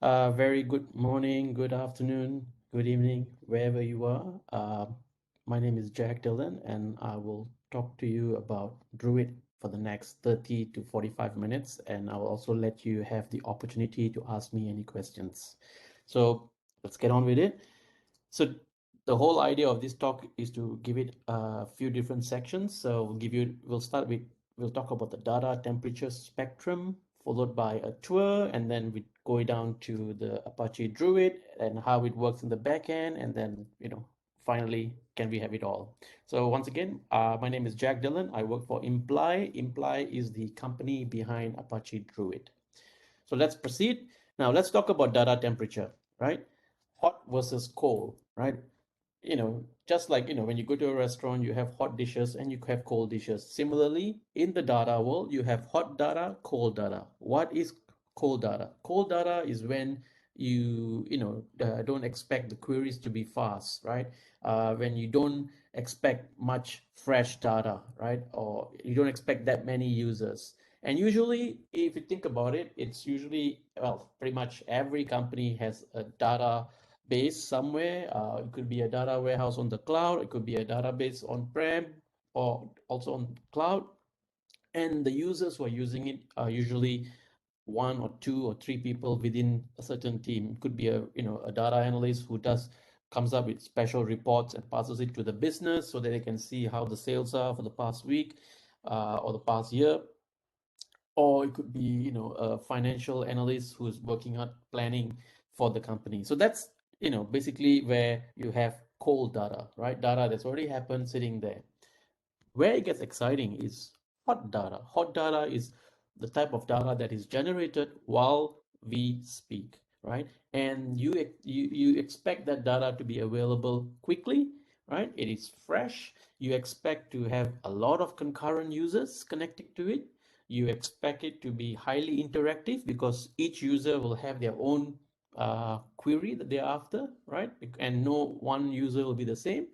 Very good morning, good afternoon, good evening, wherever you are. My name is Jag Dhillon, and I will talk to you about Druid for the next 30 to 45 minutes, and I will also let you have the opportunity to ask me any questions. So let's get on with it. So the whole idea of this talk is to give it a few different sections. So we'll talk about the data temperature spectrum, followed by a tour, and then we go down to the Apache Druid and how it works in the back end, and then finally, can we have it all? So once again, my name is Jag Dhillon. I work for Imply. Imply is the company behind Apache Druid. So let's proceed. Now let's talk about data temperature, right? Hot versus cold, right? Just like, when you go to a restaurant, you have hot dishes and you have cold dishes. Similarly, in the data world, you have hot data, cold data. What is cold data? Cold data is when you don't expect the queries to be fast, right? When you don't expect much fresh data, right? Or you don't expect that many users. And usually, if you think about it, it's usually, well, pretty much every company has a data base somewhere. It could be a data warehouse on the cloud. It could be a database on-prem or also on cloud. And the users who are using it are usually one or two or three people within a certain team. It could be a data analyst who comes up with special reports and passes it to the business so that they can see how the sales are for the past week or the past year. Or it could be a financial analyst who's working on planning for the company. So that's basically where you have cold data, right? Data that's already happened sitting there. Where it gets exciting is hot data. Hot data is the type of data that is generated while we speak, right? And you expect that data to be available quickly, right? It is fresh. You expect to have a lot of concurrent users connected to it. You expect it to be highly interactive because each user will have their own query that they're after, right? And no one user will be the same.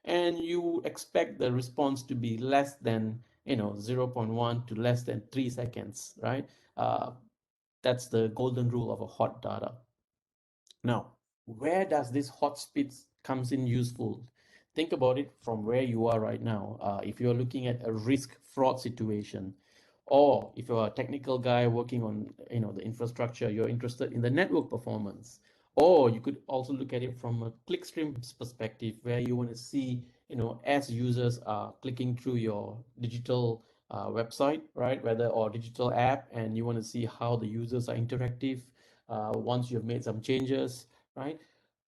And you expect the response to be less than 0.1 to less than 3 seconds, right? That's the golden rule of a hot data. Now, where does this hot speed comes in useful? Think about it from where you are right now. If you're looking at a risk fraud situation, or if you're a technical guy working on the infrastructure, you're interested in the network performance. Or you could also look at it from a clickstream perspective, where you want to see as users are clicking through your digital website, right, or digital app, and you want to see how the users are interactive once you've made some changes, right?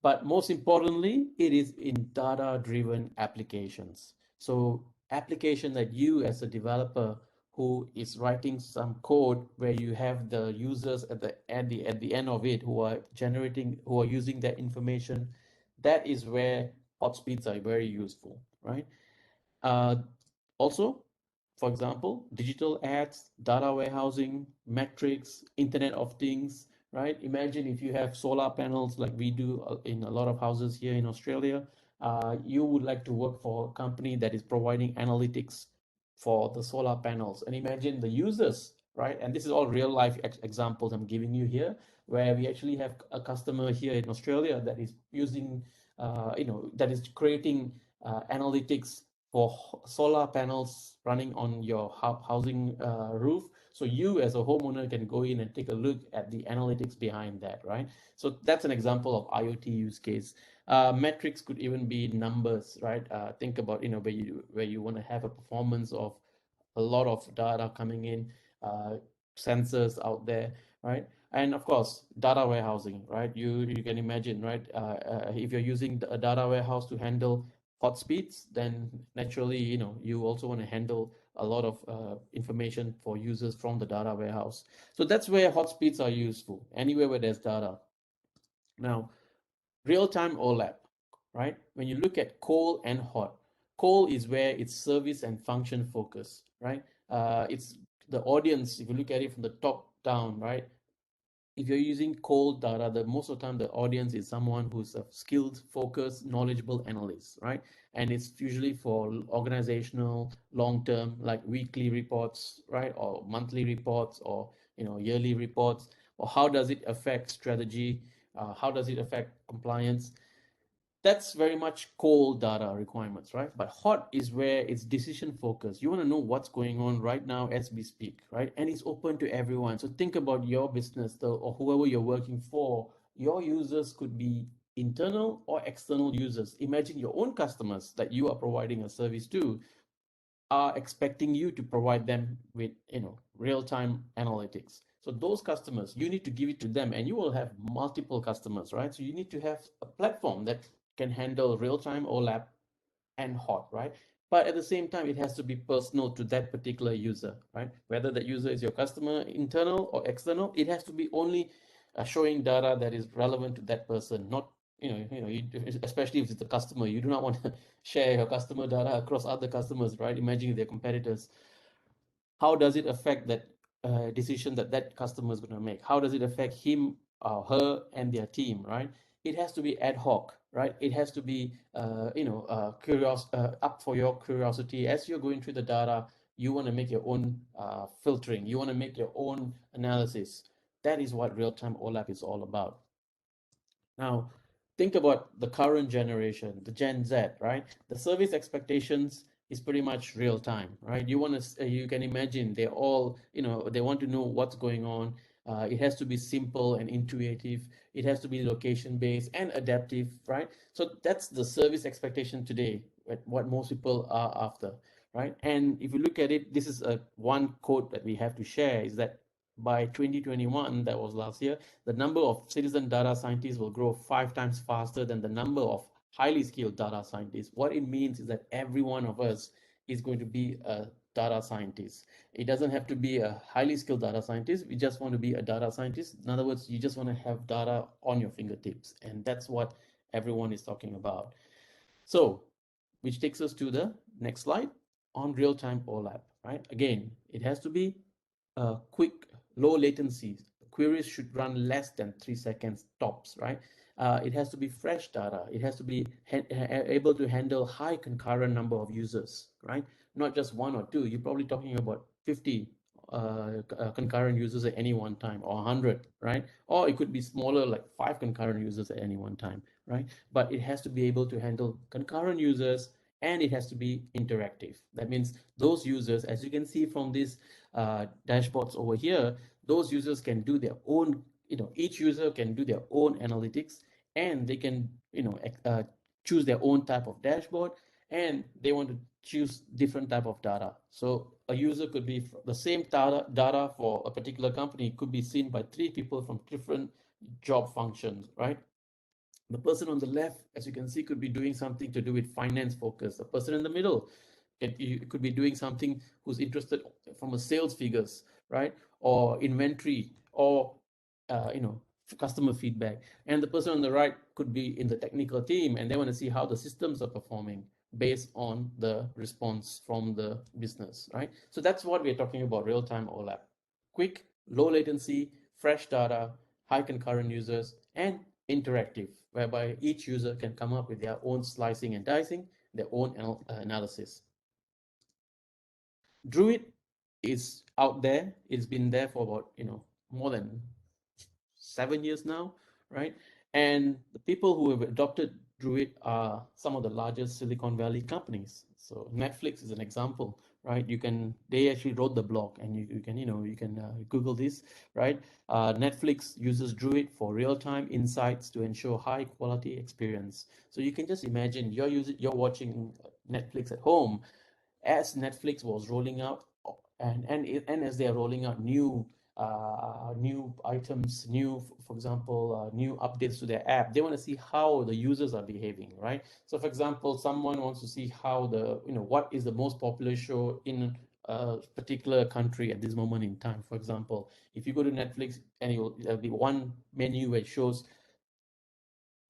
But most importantly, it is in data-driven applications. So application that you as a developer who is writing some code where you have the users at the end of it who are using that information, that is where hot speeds are very useful, right? Uh, Also, for example, digital ads, data warehousing, metrics, Internet of Things, right? Imagine if you have solar panels like we do in a lot of houses here in Australia. You would like to work for a company that is providing analytics for the solar panels. And imagine the users, right? And this is all real life examples I'm giving you here, where we actually have a customer here in Australia that is using, that is creating analytics for solar panels running on your housing roof. So you as a homeowner can go in and take a look at the analytics behind that, right? So that's an example of IoT use case. Metrics could even be numbers, right? Think about where you want to have a performance of a lot of data coming in, sensors out there, right? And of course, data warehousing, right? You can imagine, right? If you're using a data warehouse to handle hot speeds, then naturally, you also want to handle a lot of information for users from the data warehouse. So that's where hot speeds are useful, anywhere where there's data. Now, real-time Olap, right? When you look at cold and hot, cold is where it's service and function focus, right? It's the audience, if you look at it from the top down, right? If you're using cold data, the most of the time the audience is someone who's a skilled, focused, knowledgeable analyst, right? And it's usually for organizational, long-term, like weekly reports, right, or monthly reports, or yearly reports, or how does it affect strategy? How does it affect compliance? That's very much cold data requirements, right? But hot is where it's decision focused. You want to know what's going on right now as we speak, right? And it's open to everyone. So think about your business or whoever you're working for. Your users could be internal or external users. Imagine your own customers that you are providing a service to are expecting you to provide them with real-time analytics. So those customers, you need to give it to them, and you will have multiple customers, right? So you need to have a platform that can handle real-time OLAP and hot, right? But at the same time, it has to be personal to that particular user, right? Whether that user is your customer, internal or external, it has to be only showing data that is relevant to that person, not especially if it's the customer. You do not want to share your customer data across other customers, right? Imagine their competitors. How does it affect that decision that that customer is going to make? How does it affect him or her and their team, right? It has to be ad hoc, right? It has to be curious, up for your curiosity as you're going through the data. You want to make your own filtering, you want to make your own analysis. That is what real-time OLAP is all about. Now, think about the current generation, the Gen Z, right? The service expectations is pretty much real time, right? You can imagine they're all, they want to know what's going on. It has to be simple and intuitive. It has to be location based and adaptive, right? So that's the service expectation today, what most people are after, right? And if you look at it, this is a one quote that we have to share is that by 2021, that was last year, the number of citizen data scientists will grow 5 times faster than the number of highly skilled data scientists. What it means is that every one of us is going to be a data scientist. It doesn't have to be a highly skilled data scientist. We just want to be a data scientist. In other words, you just want to have data on your fingertips. And that's what everyone is talking about. So, which takes us to the next slide on real-time OLAP, right? Again, it has to be quick, low latency. Queries should run less than 3 seconds tops, right? It has to be fresh data. It has to be able to handle high concurrent number of users, right? Not just one or two. You're probably talking about 50 concurrent users at any one time, or 100, right? Or it could be smaller, like 5 concurrent users at any one time, right? But it has to be able to handle concurrent users, and it has to be interactive. That means those users, as you can see from these dashboards over here, those users can do their own, each user can do their own analytics, and they can, choose their own type of dashboard, and they want to choose different type of data. So a user could be the same data for a particular company could be seen by 3 people from different job functions, right? The person on the left, as you can see, could be doing something to do with finance focus. The person in the middle could be doing something who's interested from a sales figures, right? Or inventory, or customer feedback. And the person on the right could be in the technical team, and they want to see how the systems are performing based on the response from the business, right? So that's what we're talking about, real-time OLAP. Quick, low latency, fresh data, high concurrent users, and interactive, whereby each user can come up with their own slicing and dicing, their own analysis. Druid is out there. It's been there for about, more than 7 years now, right? And the people who have adopted Druid are some of the largest Silicon Valley companies. So Netflix is an example, right? They actually wrote the blog, and you can Google this, right? Netflix uses Druid for real-time insights to ensure high quality experience. So you can just imagine you're watching Netflix at home as Netflix was rolling out, and as they are rolling out new items, for example, new updates to their app. They want to see how the users are behaving, right? So, for example, someone wants to see how what is the most popular show in a particular country at this moment in time. For example, if you go to Netflix, and there'll be one menu where it shows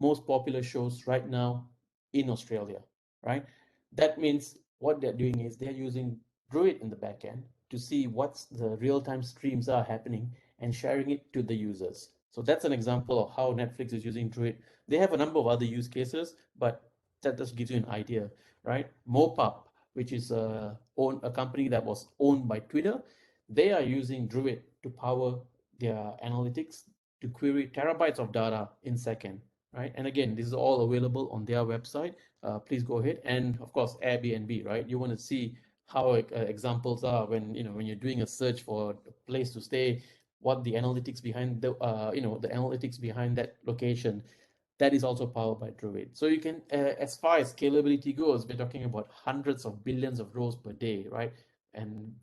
most popular shows right now in Australia, right? That means what they're doing is they're using Druid in the backend to see what's the real-time streams are happening and sharing it to the users. So that's an example of how Netflix is using Druid. They have a number of other use cases, but that just gives you an idea, right? Mopap, which is a company that was owned by Twitter, they are using Druid to power their analytics to query terabytes of data in second, right? And again, this is all available on their website. Please go ahead. And of course, Airbnb, right? You want to see how examples are when when you're doing a search for a place to stay, what the analytics behind the the analytics behind that location. That is also powered by Druid. So you can, as far as scalability goes, we're talking about hundreds of billions of rows per day, right? And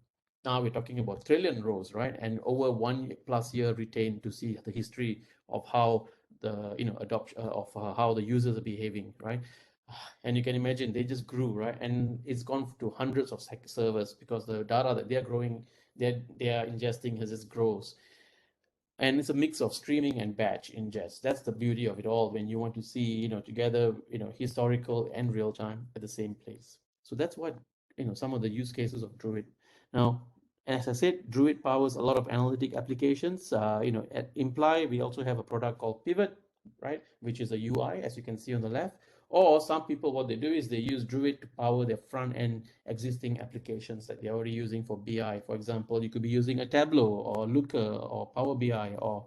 now we're talking about trillion rows, right? And over 1+ year retained to see the history of how the adoption of how the users are behaving, right? And you can imagine they just grew, right? And it's gone to hundreds of servers because the data that they're growing, they are ingesting as it grows. And it's a mix of streaming and batch ingest. That's the beauty of it all when you want to see together historical and real time at the same place. So that's what some of the use cases of Druid. Now, as I said, Druid powers a lot of analytic applications. At Imply we also have a product called Pivot, right, which is a UI, as you can see on the left. Or some people, what they do is they use Druid to power their front end existing applications that they're already using for BI. For example, you could be using a Tableau or Looker or Power BI or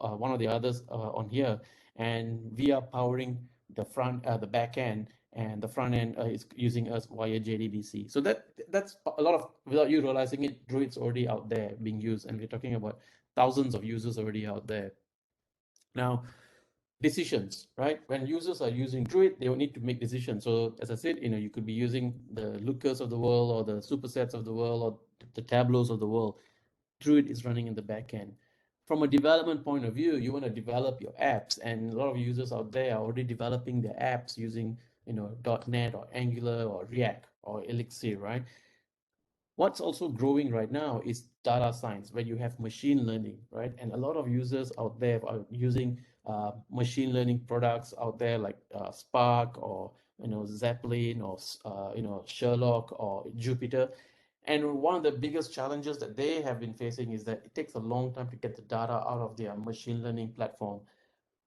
one of the others on here, and we are powering the back end, and the front end is using us via JDBC. So that's a lot of, without you realizing it, Druid's already out there being used, and we're talking about thousands of users already out there. Now, decisions, right? When users are using Druid, they will need to make decisions. So as I said, you could be using the Lookers of the world or the supersets of the world or the Tableaus of the world. Druid is running in the back end. From a development point of view, you want to develop your apps, and a lot of users out there are already developing their apps using .NET or Angular or React or Elixir, right? What's also growing right now is data science, where you have machine learning, right? And a lot of users out there are using machine learning products out there like Spark or Zeppelin or Sherlock or Jupyter. And one of the biggest challenges that they have been facing is that it takes a long time to get the data out of their machine learning platform.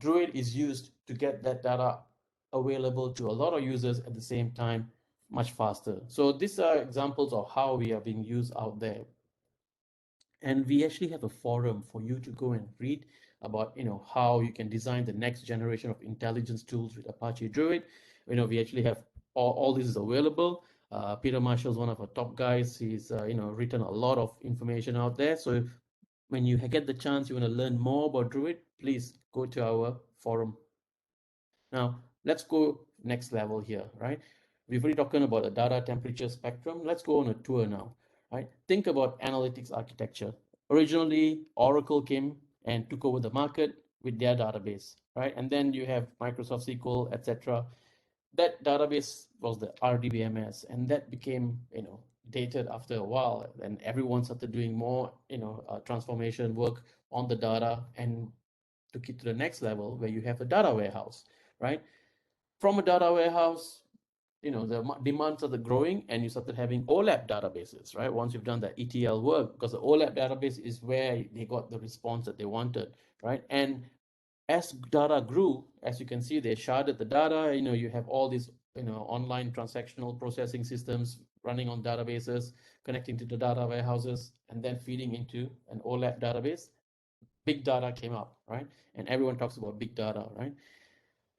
Druid is used to get that data available to a lot of users at the same time, much faster. So these are examples of how we are being used out there. And we actually have a forum for you to go and read about how you can design the next generation of intelligence tools with Apache Druid. We actually have all this is available. Peter Marshall is one of our top guys. He's written a lot of information out there. So when you get the chance, you want to learn more about Druid, please go to our forum. Now, let's go next level here, right? We've already talking about the data temperature spectrum. Let's go on a tour now, right? Think about analytics architecture. Originally, Oracle came and took over the market with their database, right? And then you have Microsoft SQL, etc. That database was the RDBMS, and that became, dated after a while, and everyone started doing more, transformation work on the data and took it to the next level where you have a data warehouse, right? From a data warehouse, the demands started growing, and you started having OLAP databases, right? Once you've done that ETL work, because the OLAP database is where they got the response that they wanted, right? And as data grew, as you can see, they sharded the data. You have all these online transactional processing systems running on databases, connecting to the data warehouses, and then feeding into an OLAP database. Big data came up, right? And everyone talks about big data, right?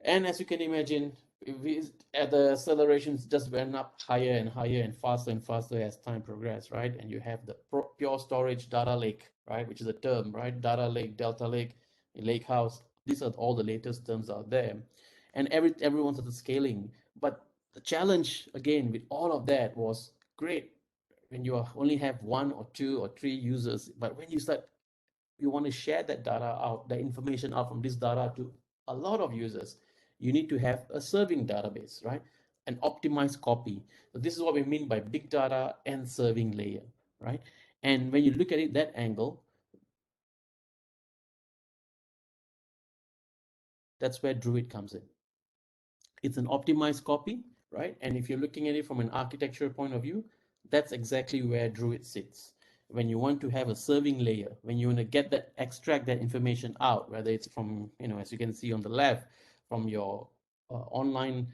And as you can imagine, the accelerations just went up higher and higher and faster as time progressed, right? And you have the pure storage data lake, right? Which is a term, right? Data lake, Delta lake, lake house. These are all the latest terms out there. And everyone started scaling. But the challenge, again, with all of that was great when you only have one or two or three users. But when you want to share that data out, the information out from this data to a lot of users, you need to have a serving database, right? An optimized copy. So this is what we mean by big data and serving layer, right? And when you look at it that angle, that's where Druid comes in. It's an optimized copy, right? And if you're looking at it from an architecture point of view, that's exactly where Druid sits. When you want to have a serving layer, when you want to extract that information out, whether it's from, as you can see on the left, from your online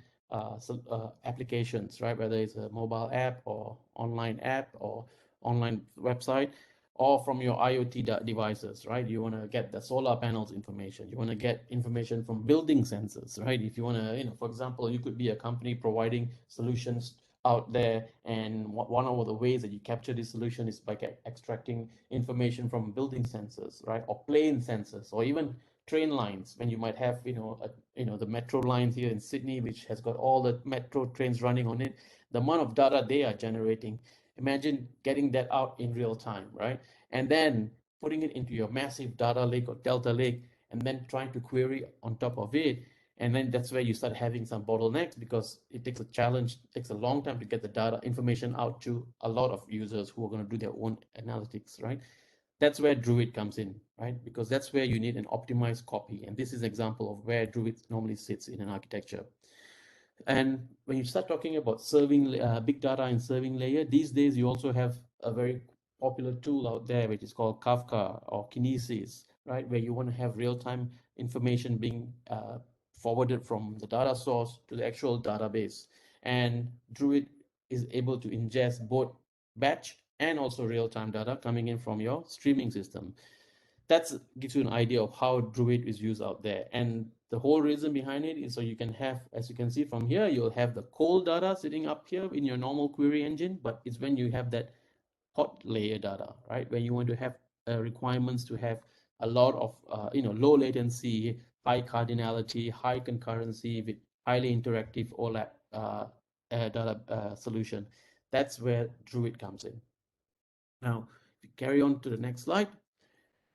applications, right? Whether it's a mobile app or online app or online website, or from your IoT devices, right? You want to get the solar panels information. You want to get information from building sensors, right? If you want to, for example, you could be a company providing solutions out there, and one of the ways that you capture this solution is by extracting information from building sensors, right? Or plane sensors, or even train lines. When you might have, the metro lines here in Sydney, which has got all the metro trains running on it, the amount of data they are generating. Imagine getting that out in real time, right? And then putting it into your massive data lake or delta lake, and then trying to query on top of it. And then that's where you start having some bottlenecks, because it takes takes a long time to get the data information out to a lot of users who are going to do their own analytics, right? That's where Druid comes in, right? Because that's where you need an optimized copy. And this is an example of where Druid normally sits in an architecture. And when you start talking about serving big data and serving layer, these days you also have a very popular tool out there, which is called Kafka or Kinesis, right? Where you want to have real-time information being forwarded from the data source to the actual database. And Druid is able to ingest both batch and also real-time data coming in from your streaming system. That gives you an idea of how Druid is used out there. And the whole reason behind it is so you can have, as you can see from here, you'll have the cold data sitting up here in your normal query engine, but it's when you have that hot layer data, right? When you want to have requirements to have a lot of, low latency, high cardinality, high concurrency with highly interactive OLAP data solution. That's where Druid comes in. Now, if you carry on to the next slide,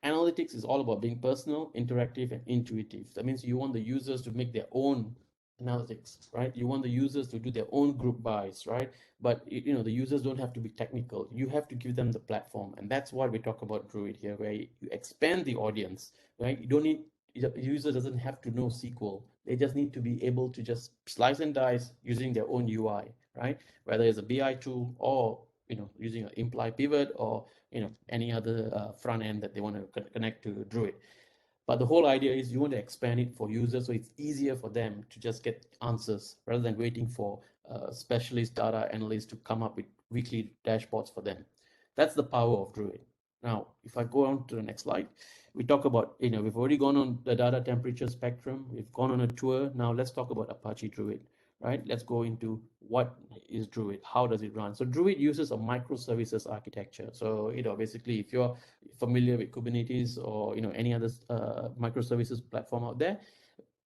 analytics is all about being personal, interactive, and intuitive. That means you want the users to make their own analytics, right? You want the users to do their own group buys, right? But the users don't have to be technical. You have to give them the platform, and that's why we talk about Druid here, where you expand the audience, right? You don't need the user doesn't have to know SQL. They just need to be able to just slice and dice using their own UI, right? Whether it's a BI tool or using an Imply pivot or any other front end that they want to connect to Druid. But the whole idea is you want to expand it for users so it's easier for them to just get answers rather than waiting for specialist data analysts to come up with weekly dashboards for them. That's the power of Druid. Now, if I go on to the next slide, we talk about, we've already gone on the data temperature spectrum. We've gone on a tour. Now let's talk about Apache Druid, right? Let's go into what is Druid, how does it run? So Druid uses a microservices architecture. So, basically, if you're familiar with Kubernetes or any other microservices platform out there,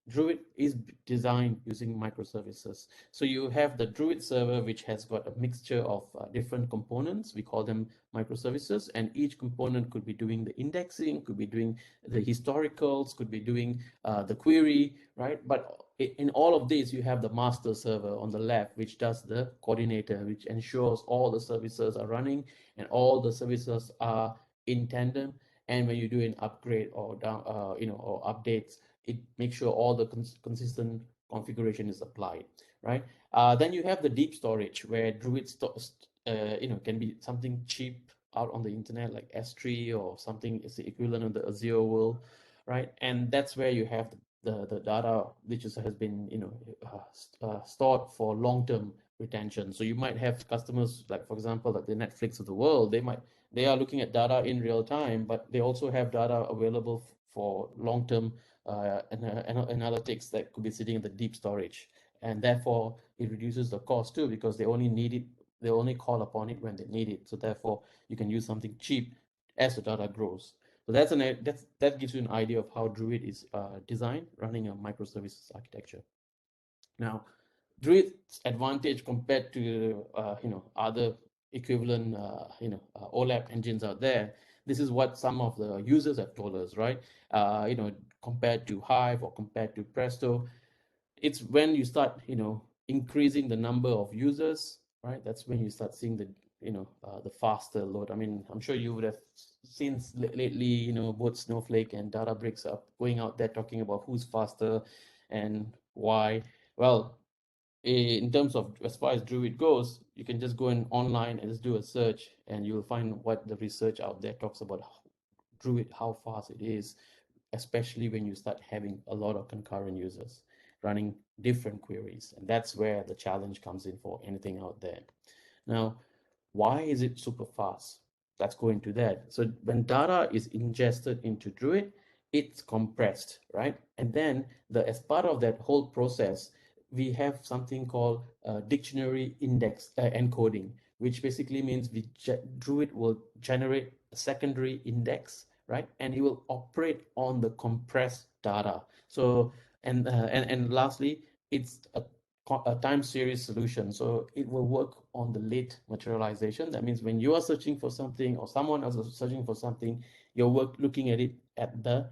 Druid is designed using microservices. So you have the Druid server, which has got a mixture of different components. We call them microservices, and each component could be doing the indexing, could be doing the historicals, could be doing the query, right? But in all of these, you have the master server on the left, which does the coordinator, which ensures all the services are running and all the services are in tandem. And when you do an upgrade or down, or updates, it makes sure all the consistent configuration is applied, right? Then you have the deep storage where Druid can be something cheap out on the internet like S3 or something is the equivalent of the Azure world, right? And that's where you have the data which has been stored for long-term retention. So you might have customers like, for example, like the Netflix of the world. They are looking at data in real time, but they also have data available for long-term analytics that could be sitting in the deep storage, and therefore it reduces the cost too, because they only need it, they only call upon it when they need it. So therefore you can use something cheap as the data grows. So that gives you an idea of how Druid is designed, running a microservices architecture. Now, Druid's advantage compared to other equivalent OLAP engines out there. This is what some of the users have told us, right? Compared to Hive or compared to Presto, it's when you start increasing the number of users, right? That's when you start seeing the faster load. I mean, I'm sure you would have seen lately, both Snowflake and Databricks are going out there talking about who's faster and why. Well, in terms of as far as Druid goes, you can just go in online and just do a search, and you'll find what the research out there talks about Druid, how fast it is, especially when you start having a lot of concurrent users running different queries. And that's where the challenge comes in for anything out there. Now, why is it super fast? let's go into that. So when data is ingested into Druid, it's compressed, right? And then as part of that whole process, we have something called dictionary index encoding, which basically means Druid will generate a secondary index, right? And it will operate on the compressed data. So and lastly, it's a time series solution. So it will work on the late materialization. That means when you are searching for something or someone else is searching for something, you're looking at it at the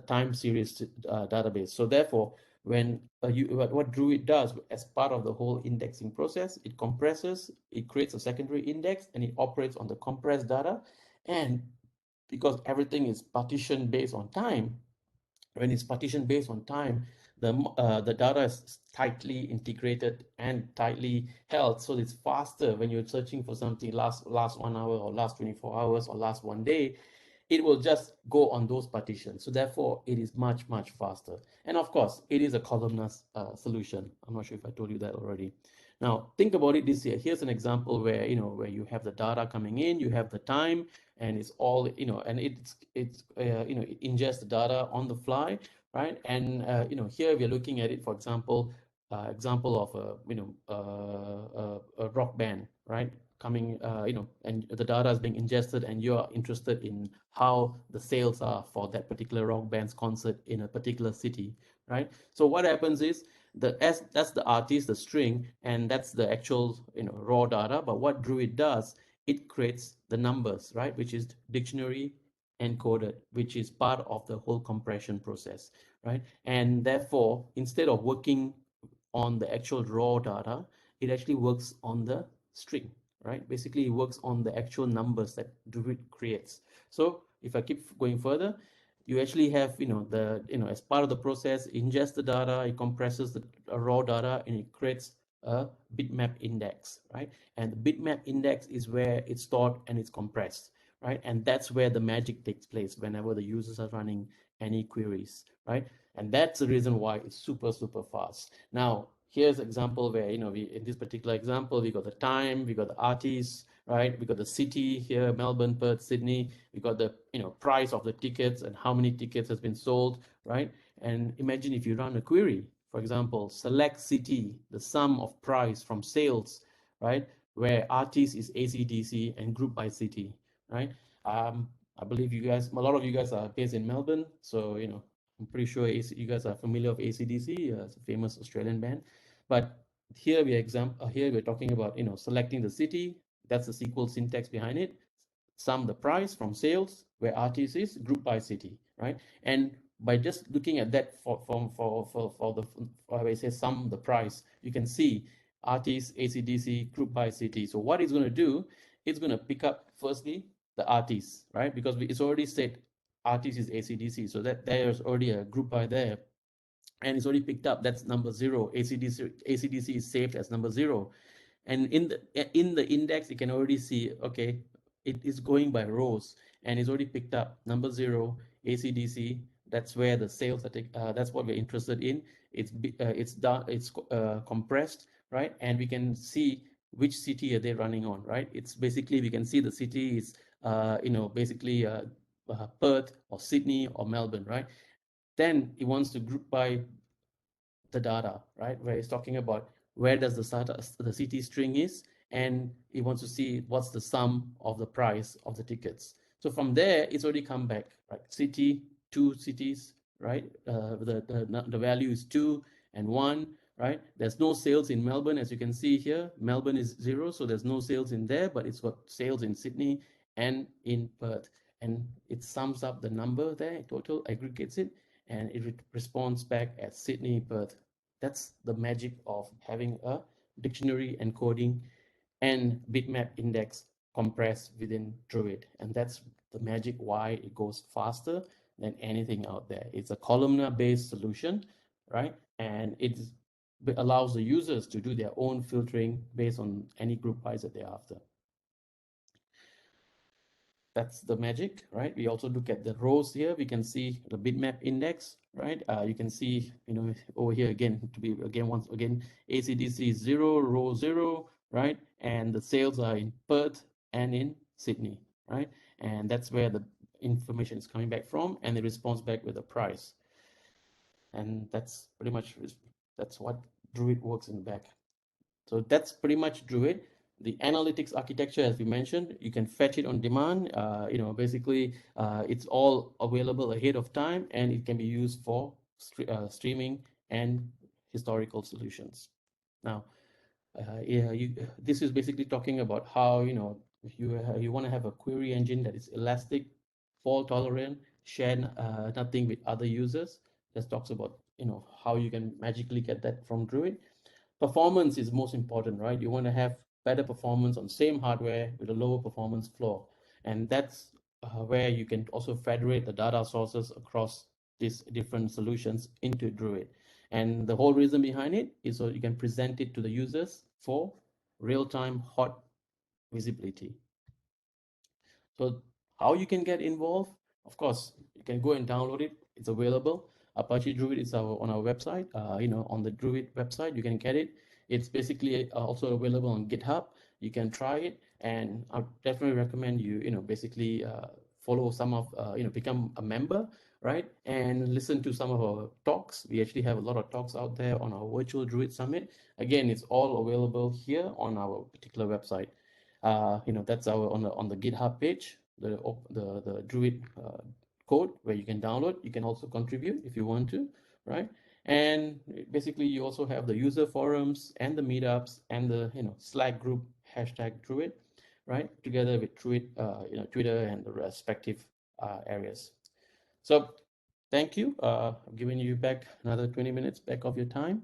time series database. So therefore, when what Druid does as part of the whole indexing process, it compresses, it creates a secondary index, and it operates on the compressed data. And because everything is partition based on time, when it's partitioned based on time, the data is tightly integrated and tightly held, so it's faster when you're searching for something last 1 hour or last 24 hours or last one day. It will just go on those partitions. So therefore, it is much, much faster. And of course, it is a columnar solution. I'm not sure if I told you that already. Now, think about it this year. Here's an example where, where you have the data coming in, you have the time, and it's all, and it ingests the data on the fly, right? And, here we are looking at it, for example, example of a rock band, right? Coming, and the data is being ingested, and you are interested in how the sales are for that particular rock band's concert in a particular city, right? So what happens is that's the artist, the string, and that's the actual raw data. But what Druid does, it creates the numbers, right, which is dictionary encoded, which is part of the whole compression process, right? And therefore, instead of working on the actual raw data, it actually works on the string, right? Basically, it works on the actual numbers that Druid creates. So if I keep going further, you actually have, as part of the process, ingest the data, it compresses the raw data, and it creates a bitmap index, right? And the bitmap index is where it's stored and it's compressed, right? And that's where the magic takes place whenever the users are running any queries, right? And that's the reason why it's super, super fast. Now, here's an example where, in this particular example, we got the time, we got the artists, right? We got the city here, Melbourne, Perth, Sydney. We got the, price of the tickets and how many tickets has been sold, right? And imagine if you run a query, for example, select city, the sum of price from sales, right? Where artist is ACDC and group by city, right? I believe a lot of you guys are based in Melbourne, so I'm pretty sure you guys are familiar with ACDC. It's a famous Australian band. But here we're talking about selecting the city. That's the SQL syntax behind it. Sum the price from sales, where artist is, group by city, right? And by just looking at that I say sum the price, you can see artist, ACDC, group by city. So what it's going to do, it's going to pick up firstly the artist, right? Because it's already said artist is ACDC, so that there's already a group by there, and it's already picked up. That's number 0. ACDC is saved as number 0, and in the index you can already see, okay, it is going by rows, and it's already picked up number 0, ACDC. That's where the sales that's what we're interested in. It's done, it's compressed, right? And we can see which city are they running on, right? It's basically, we can see the city is basically Perth or Sydney or Melbourne, right? Then it wants to group by the data, right? Where it's talking about where does the city string is, and it wants to see what's the sum of the price of the tickets. So from there, it's already come back, right? City, 2 cities, right? The value is 2 and 1, right? There's no sales in Melbourne, as you can see here. Melbourne is 0, so there's no sales in there, but it's got sales in Sydney and in Perth. And it sums up the number there, total aggregates it, and it responds back as Sydney, Perth. That's the magic of having a dictionary encoding and bitmap index compressed within Druid. And that's the magic why it goes faster than anything out there. It's a columnar-based solution, right? And it allows the users to do their own filtering based on any group bys that they're after. That's the magic, right? We also look at the rows here. We can see the bitmap index, right? You can see, over here again, once again, ACDC is 0, row 0, right? And the sales are in Perth and in Sydney, right? And that's where the information is coming back from, and it responds back with a price. And that's pretty much that's what Druid works in the back. So that's pretty much Druid. The analytics architecture, as we mentioned, you can fetch it on demand. Basically, it's all available ahead of time, and it can be used for streaming and historical solutions. Now, this is basically talking about how if you want to have a query engine that is elastic, fault tolerant, share nothing with other users. This talks about how you can magically get that from Druid. Performance is most important, right? You want to have better performance on same hardware with a lower performance floor, and that's where you can also federate the data sources across these different solutions into Druid. And the whole reason behind it is so you can present it to the users for real-time hot visibility. So how you can get involved? Of course, you can go and download it. It's available. Apache Druid is on our website. On the Druid website, you can get it. It's basically also available on GitHub. You can try it, and I definitely recommend you, basically follow some of, become a member, right? And listen to some of our talks. We actually have a lot of talks out there on our virtual Druid Summit. Again, it's all available here on our particular website. That's our on the GitHub page, the Druid code where you can download. You can also contribute if you want to, right? And basically, you also have the user forums and the meetups and the Slack group #Druid, right? Together with Druid, Twitter and the respective areas. So thank you. I'm giving you back another 20 minutes back of your time.